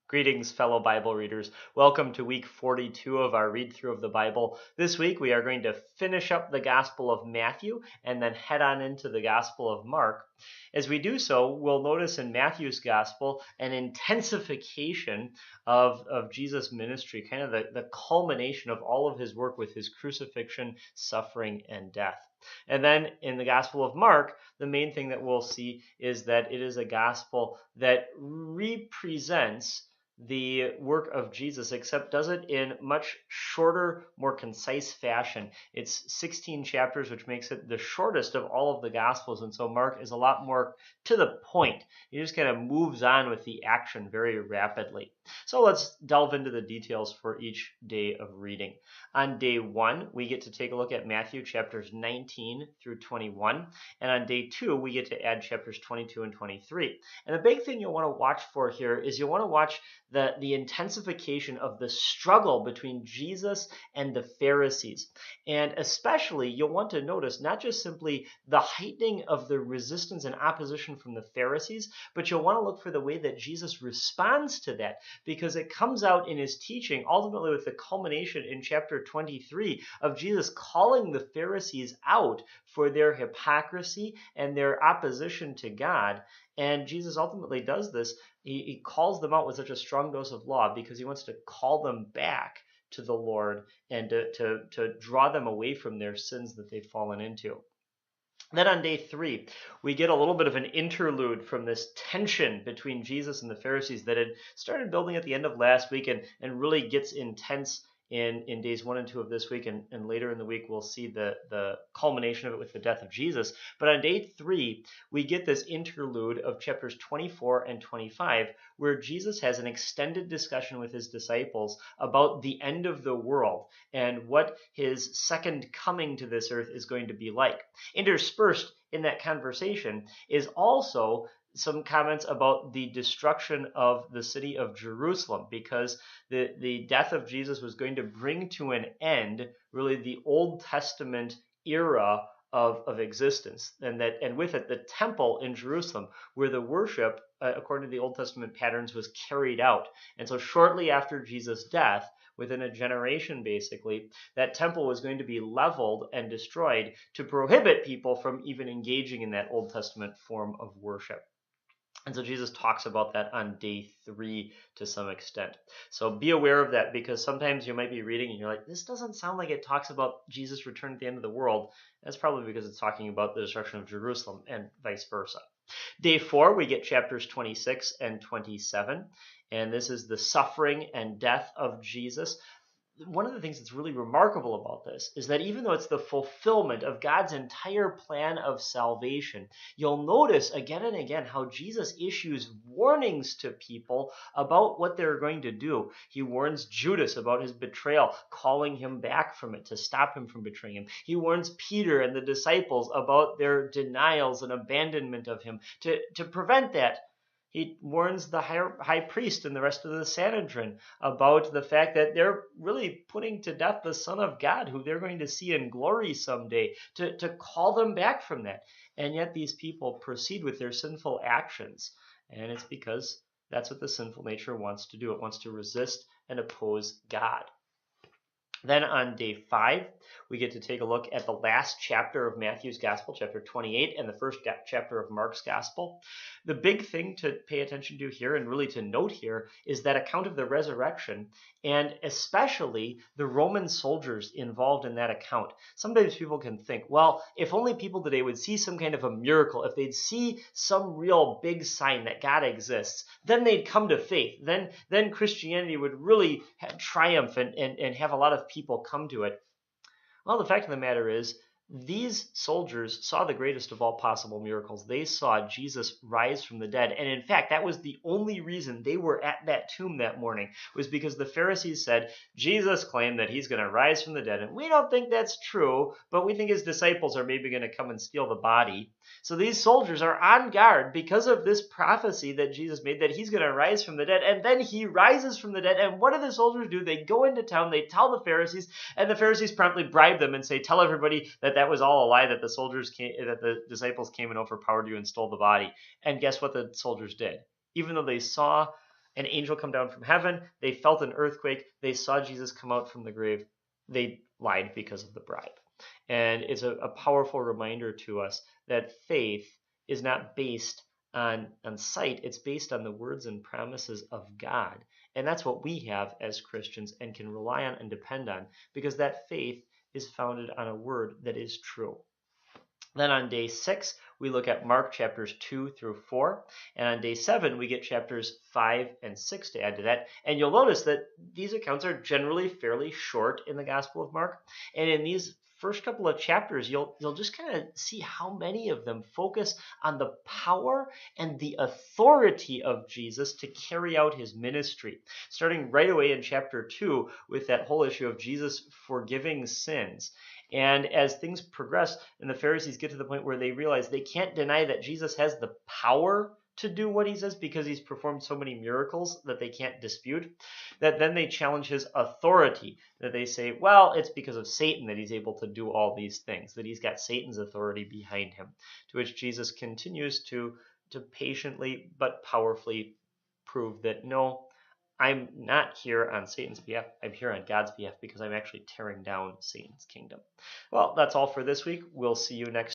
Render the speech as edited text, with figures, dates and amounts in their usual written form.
Greetings, fellow Bible readers. Welcome to week 42 of our read through of the Bible. This week we are going to finish up the Gospel of Matthew and then head on into the Gospel of Mark. As we do so, we'll notice in Matthew's Gospel an intensification of Jesus' ministry, kind of the culmination of all of his work with his crucifixion, suffering, and death. And then in the Gospel of Mark, the main thing that we'll see is that it is a gospel that represents the work of Jesus, except does it in much shorter, more concise fashion. It's 16 chapters, which makes it the shortest of all of the Gospels, and so Mark is a lot more to the point. He just kind of moves on with the action very rapidly. So let's delve into the details for each day of reading. On day 1, we get to take a look at Matthew chapters 19 through 21, and on day 2, we get to add chapters 22 and 23. And the big thing you'll want to watch for here is you'll want to watch the intensification of the struggle between Jesus and the Pharisees. And especially, you'll want to notice not just simply the heightening of the resistance and opposition from the Pharisees, but you'll want to look for the way that Jesus responds to that, because it comes out in his teaching, ultimately with the culmination in chapter 23 of Jesus calling the Pharisees out for their hypocrisy and their opposition to God. And Jesus ultimately does this. He calls them out with such a strong dose of law because he wants to call them back to the Lord and to draw them away from their sins that they've fallen into. Then on day 3, we get a little bit of an interlude from this tension between Jesus and the Pharisees that had started building at the end of last week and really gets intense in days 1 and 2 of this week, and later in the week we'll see the culmination of it with the death of Jesus. But on day 3, we get this interlude of chapters 24 and 25, where Jesus has an extended discussion with his disciples about the end of the world and what his second coming to this earth is going to be like. Interspersed in that conversation is also some comments about the destruction of the city of Jerusalem, because the death of Jesus was going to bring to an end really the Old Testament era of existence, and with it the temple in Jerusalem, where the worship according to the Old Testament patterns was carried out. And so shortly after Jesus' death, within a generation basically, that temple was going to be leveled and destroyed to prohibit people from even engaging in that Old Testament form of worship. And so Jesus talks about that on day 3 to some extent. So be aware of that, because sometimes you might be reading and you're like, this doesn't sound like it talks about Jesus' return at the end of the world. That's probably because it's talking about the destruction of Jerusalem and vice versa. Day 4, we get chapters 26 and 27, and this is the suffering and death of Jesus. One of the things that's really remarkable about this is that even though it's the fulfillment of God's entire plan of salvation, you'll notice again and again how Jesus issues warnings to people about what they're going to do. He warns Judas about his betrayal, calling him back from it to stop him from betraying him. He warns Peter and the disciples about their denials and abandonment of him to prevent that. He warns the high priest and the rest of the Sanhedrin about the fact that they're really putting to death the Son of God, who they're going to see in glory someday, to call them back from that. And yet these people proceed with their sinful actions. And it's because that's what the sinful nature wants to do. It wants to resist and oppose God. Then on day 5, we get to take a look at the last chapter of Matthew's Gospel, chapter 28, and the first chapter of Mark's Gospel. The big thing to pay attention to here, and really to note here, is that account of the resurrection, and especially the Roman soldiers involved in that account. Sometimes people can think, well, if only people today would see some kind of a miracle, if they'd see some real big sign that God exists, then they'd come to faith. Then Christianity would really triumph and have a lot of people come to it. Well, the fact of the matter is, these soldiers saw the greatest of all possible miracles. They saw Jesus rise from the dead. And in fact, that was the only reason they were at that tomb that morning, was because the Pharisees said, Jesus claimed that he's going to rise from the dead. And we don't think that's true, but we think his disciples are maybe going to come and steal the body. So these soldiers are on guard because of this prophecy that Jesus made, that he's going to rise from the dead. And then he rises from the dead. And what do the soldiers do? They go into town, they tell the Pharisees, and the Pharisees promptly bribe them and say, tell everybody that was all a lie, that the disciples came and overpowered you and stole the body. And guess what the soldiers did? Even though they saw an angel come down from heaven. They felt an earthquake. They saw Jesus come out from the grave. They lied because of the bribe. And it's a powerful reminder to us that faith is not based on sight. It's based on the words and promises of God. And that's what we have as Christians and can rely on and depend on, because that faith is founded on a word that is true. Then on day 6, we look at Mark chapters 2 through 4. And on day 7, we get chapters 5 and 6 to add to that. And you'll notice that these accounts are generally fairly short in the Gospel of Mark. And in these first couple of chapters, you'll just kind of see how many of them focus on the power and the authority of Jesus to carry out his ministry. Starting right away in chapter 2 with that whole issue of Jesus forgiving sins. And as things progress and the Pharisees get to the point where they realize they can't deny that Jesus has the power to do what he says because he's performed so many miracles that they can't dispute, that then they challenge his authority, that they say, well, it's because of Satan that he's able to do all these things, that he's got Satan's authority behind him, to which Jesus continues to patiently but powerfully prove that no, I'm not here on Satan's behalf. I'm here on God's behalf because I'm actually tearing down Satan's kingdom. Well, that's all for this week. We'll see you next